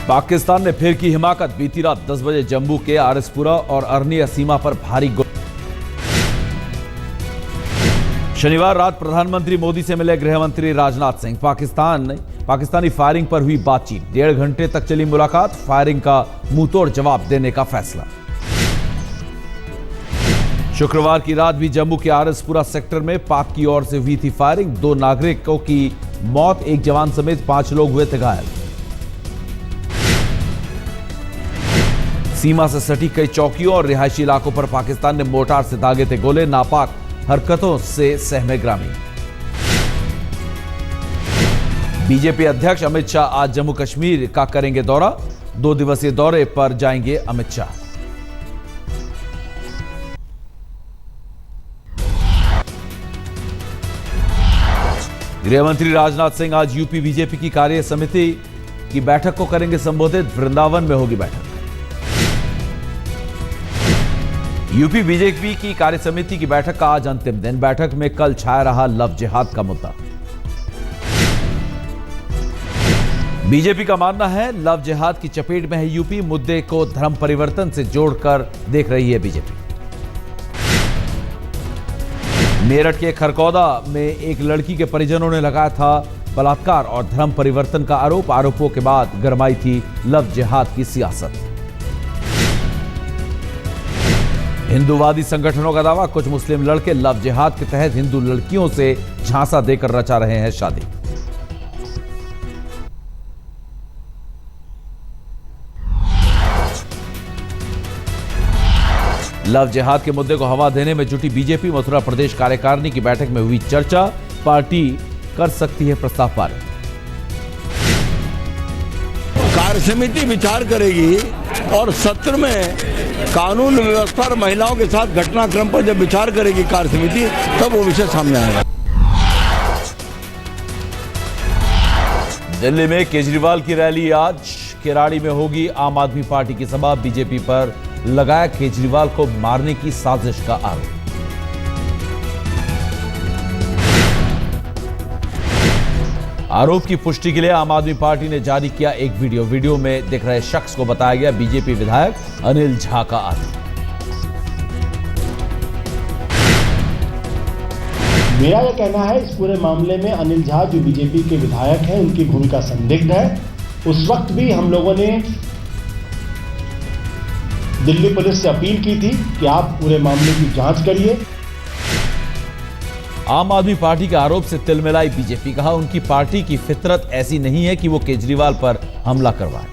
पाकिस्तान ने फिर की हिमाकत। बीती रात 10 बजे जम्मू के आरएसपुरा और अरनिया सीमा पर भारी शनिवार रात प्रधानमंत्री मोदी से मिले गृहमंत्री राजनाथ सिंह। पाकिस्तानी फायरिंग पर हुई बातचीत। 1.5 घंटे तक चली मुलाकात। फायरिंग का मुंहतोड़ जवाब देने का फैसला। शुक्रवार की रात भी जम्मू के आरएसपुरा सेक्टर में पाक की ओर से हुई थी फायरिंग। 2 नागरिकों की मौत, 1 जवान समेत 5 लोग हुए थे घायल। सीमा से सटी कई चौकियों और रिहायशी इलाकों पर पाकिस्तान ने मोर्टार से दागे थे गोले। नापाक हरकतों से सहमे ग्रामीण। बीजेपी अध्यक्ष अमित शाह आज जम्मू कश्मीर का करेंगे दौरा। 2 दिवसीय दौरे पर जाएंगे अमित शाह। गृहमंत्री राजनाथ सिंह आज यूपी बीजेपी की कार्य समिति की बैठक को करेंगे संबोधित। वृंदावन में होगी बैठक। यूपी बीजेपी की कार्य समिति की बैठक का आज अंतिम दिन। बैठक में कल छाया रहा लव जिहाद का मुद्दा। बीजेपी का मानना है लव जिहाद की चपेट में है यूपी। मुद्दे को धर्म परिवर्तन से जोड़कर देख रही है बीजेपी। मेरठ के खरकौदा में एक लड़की के परिजनों ने लगाया था बलात्कार और धर्म परिवर्तन का आरोप। आरोपों के बाद गरमाई थी लव जिहाद की सियासत। हिंदूवादी संगठनों का दावा, कुछ मुस्लिम लड़के लव जिहाद के तहत हिंदू लड़कियों से झांसा देकर रचा रहे हैं शादी। लव जिहाद के मुद्दे को हवा देने में जुटी बीजेपी। मथुरा प्रदेश कार्यकारिणी की बैठक में हुई चर्चा। पार्टी कर सकती है प्रस्ताव पारित। कार्य समिति विचार करेगी और सत्र में कानून व्यवस्था और महिलाओं के साथ घटनाक्रम पर जब विचार करेगी कार्य समिति, तब वो विषय सामने आएगा। दिल्ली में केजरीवाल की रैली आज। किराड़ी में होगी आम आदमी पार्टी की सभा। बीजेपी पर लगाया केजरीवाल को मारने की साजिश का आरोप। आरोप की पुष्टि के लिए आम आदमी पार्टी ने जारी किया एक वीडियो में दिख रहे शख्स को बताया गया बीजेपी विधायक अनिल झा का आरोप। मेरा यह कहना है इस पूरे मामले में अनिल झा जो बीजेपी के विधायक हैं, उनकी भूमिका संदिग्ध है। उस वक्त भी हम लोगों ने दिल्ली पुलिस से अपील की थी कि आप पूरे मामले की जांच करिए। आम आदमी पार्टी के आरोप से तिलमिलाई बीजेपी। कहा उनकी पार्टी की फितरत ऐसी नहीं है कि वो केजरीवाल पर हमला करवाए।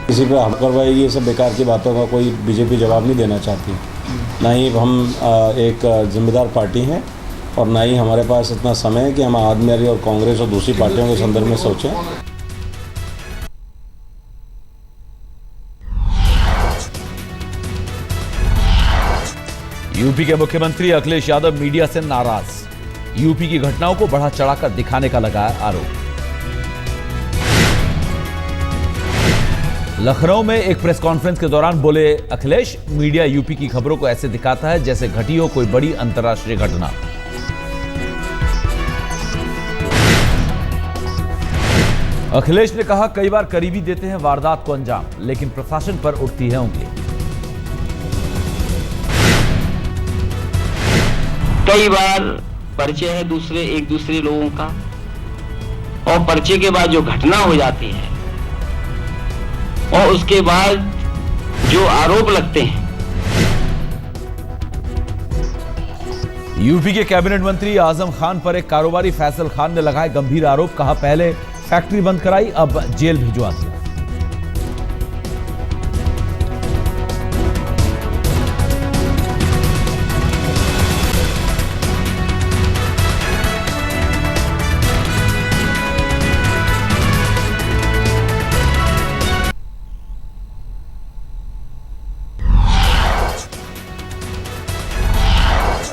किसी पे हमला करवाएगी, ये सब बेकार की बातों का कोई बीजेपी जवाब नहीं देना चाहती। ना ही हम एक जिम्मेदार पार्टी हैं और ना ही हमारे पास इतना समय है कि हम आदमी और कांग्रेस और दूसरी पार्टियों के संदर्भ में सोचें। यूपी के मुख्यमंत्री अखिलेश यादव मीडिया से नाराज। यूपी की घटनाओं को बढ़ा चढ़ाकर दिखाने का लगाया आरोप। लखनऊ में एक प्रेस कॉन्फ्रेंस के दौरान बोले अखिलेश, मीडिया यूपी की खबरों को ऐसे दिखाता है जैसे घटी हो कोई बड़ी अंतर्राष्ट्रीय घटना। अखिलेश ने कहा कई बार करीबी देते हैं वारदात को अंजाम, लेकिन प्रशासन पर उठती है उंगली। कई बार परिचय है एक दूसरे लोगों का, और परिचय के बाद जो घटना हो जाती है और उसके बाद जो आरोप लगते हैं। यूपी के कैबिनेट मंत्री आजम खान पर एक कारोबारी फैसल खान ने लगाए गंभीर आरोप। कहा पहले फैक्ट्री बंद कराई, अब जेल भिजवा दिया।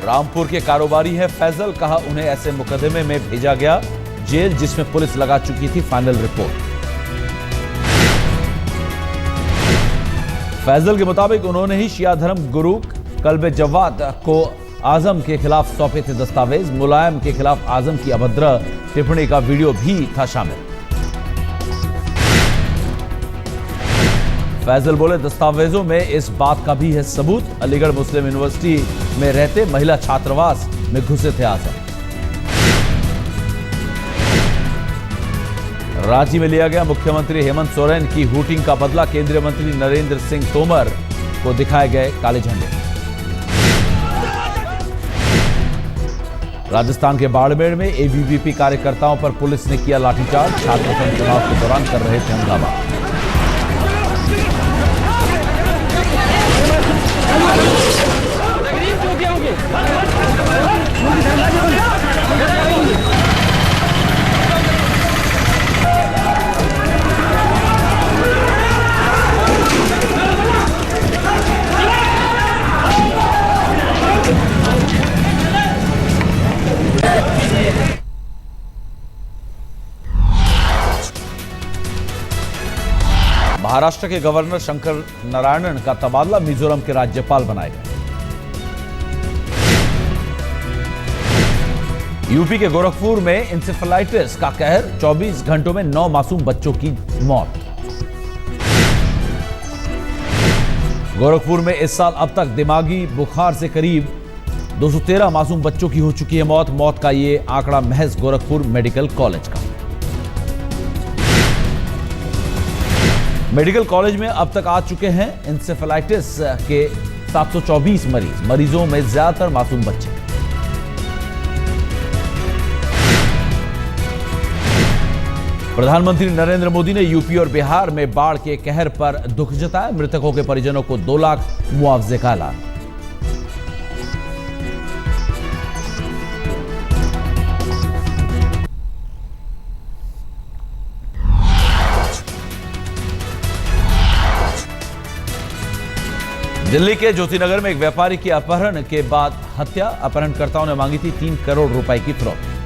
रामपुर के कारोबारी है फैजल। कहा उन्हें ऐसे मुकदमे में भेजा गया जेल जिसमें पुलिस लगा चुकी थी फाइनल रिपोर्ट। फैजल के मुताबिक उन्होंने ही शिया धर्म गुरु कल्बे जवाद को आजम के खिलाफ सौंपे थे दस्तावेज। मुलायम के खिलाफ आजम की अभद्र टिप्पणी का वीडियो भी था शामिल। फैजल बोले, दस्तावेजों में इस बात का भी है सबूत, अलीगढ़ मुस्लिम यूनिवर्सिटी में रहते महिला छात्रावास में घुसे थे आजम। रांची में लिया गया मुख्यमंत्री हेमंत सोरेन की हूटिंग का बदला, केंद्रीय मंत्री नरेंद्र सिंह तोमर को दिखाए गए काले झंडे। राजस्थान के बाड़मेर में एबीवीपी कार्यकर्ताओं पर पुलिस ने किया लाठीचार्ज, छात्र संघ चुनाव के दौरान कर रहे थे हंगामा। महाराष्ट्र के गवर्नर शंकर नारायणन का तबादला मिजोरम के राज्यपाल बनाए गए। यूपी के गोरखपुर में इंसेफेलाइटिस का कहर, 24 घंटों में 9 मासूम बच्चों की मौत। गोरखपुर में इस साल अब तक दिमागी बुखार से करीब 213 मासूम बच्चों की हो चुकी है मौत। मौत का ये आंकड़ा महज गोरखपुर मेडिकल कॉलेज का। मेडिकल कॉलेज में अब तक आ चुके हैं इंसेफेलाइटिस के 724 मरीजों में ज्यादातर मासूम बच्चे। प्रधानमंत्री नरेंद्र मोदी ने यूपी और बिहार में बाढ़ के कहर पर दुख जताया, मृतकों के परिजनों को 2 लाख मुआवजे का ऐलान। दिल्ली के ज्योतिनगर में एक व्यापारी की अपहरण के बाद हत्या, अपहरणकर्ताओं ने मांगी थी 3 करोड़ रुपए की फिरौती।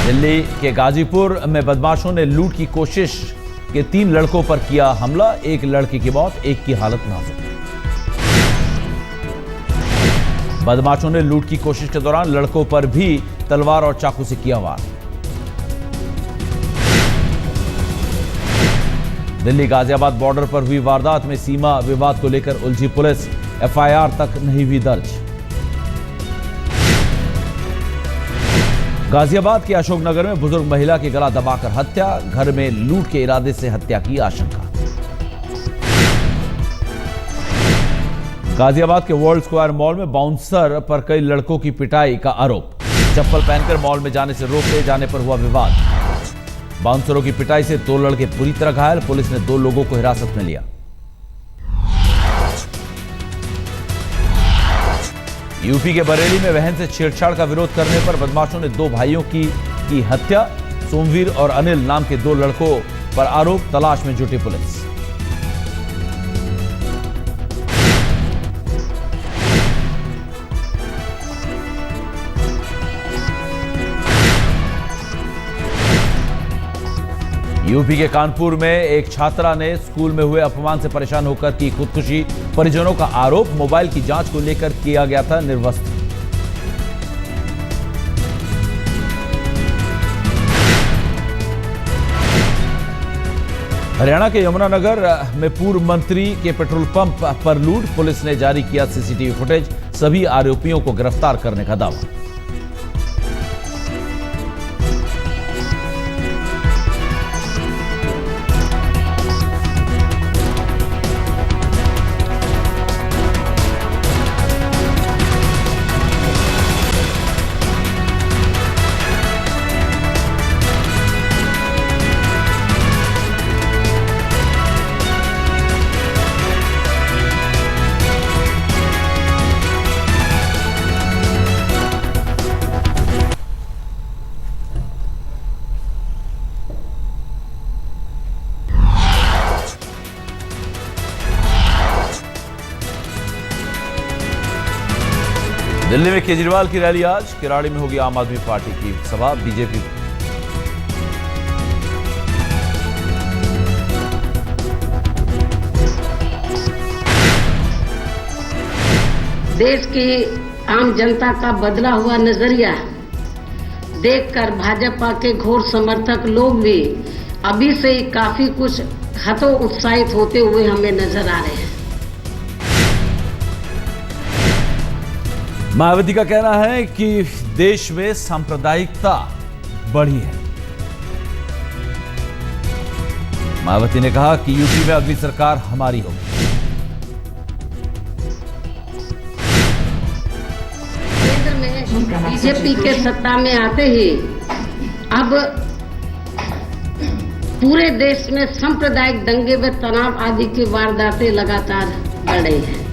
दिल्ली के गाजीपुर में बदमाशों ने लूट की कोशिश के 3 लड़कों पर किया हमला, 1 लड़के की मौत, 1 की हालत नाजुक। बदमाशों ने लूट की कोशिश के दौरान लड़कों पर भी तलवार और चाकू से किया वार। दिल्ली गाजियाबाद बॉर्डर पर हुई वारदात में सीमा विवाद को लेकर उलझी पुलिस, एफआईआर तक नहीं हुई दर्ज। गाजियाबाद के अशोकनगर में बुजुर्ग महिला की गला दबाकर हत्या, घर में लूट के इरादे से हत्या की आशंका। गाजियाबाद के वर्ल्ड स्क्वायर मॉल में बाउंसर पर कई लड़कों की पिटाई का आरोप, चप्पल पहनकर मॉल में जाने से रोके जाने पर हुआ विवाद। बाउंसरों की पिटाई से 2 लड़के पूरी तरह घायल, पुलिस ने 2 लोगों को हिरासत में लिया। यूपी के बरेली में बहन से छेड़छाड़ का विरोध करने पर बदमाशों ने 2 भाइयों की हत्या, सोमवीर और अनिल नाम के 2 लड़कों पर आरोप, तलाश में जुटी पुलिस। यूपी के कानपुर में एक छात्रा ने स्कूल में हुए अपमान से परेशान होकर की खुदकुशी, परिजनों का आरोप, मोबाइल की जांच को लेकर किया गया था निर्वस्त्र। हरियाणा के यमुनानगर में पूर्व मंत्री के पेट्रोल पंप पर लूट, पुलिस ने जारी किया सीसीटीवी फुटेज, सभी आरोपियों को गिरफ्तार करने का दावा। दिल्ली में केजरीवाल की रैली आज, किराड़ी में होगी आम आदमी पार्टी की सभा, बीजेपी। देश की आम जनता का बदला हुआ नजरिया देखकर भाजपा के घोर समर्थक लोग भी अभी से ही काफी कुछ हतोत्साहित होते हुए हमें नजर आ रहे हैं। मायावती का कहना है कि देश में सांप्रदायिकता बढ़ी है। मायावती ने कहा कि यूपी में अगली सरकार हमारी होगी। केंद्र में बीजेपी के सत्ता में आते ही अब पूरे देश में सांप्रदायिक दंगे व तनाव आदि की वारदातें लगातार बढ़ रही हैं।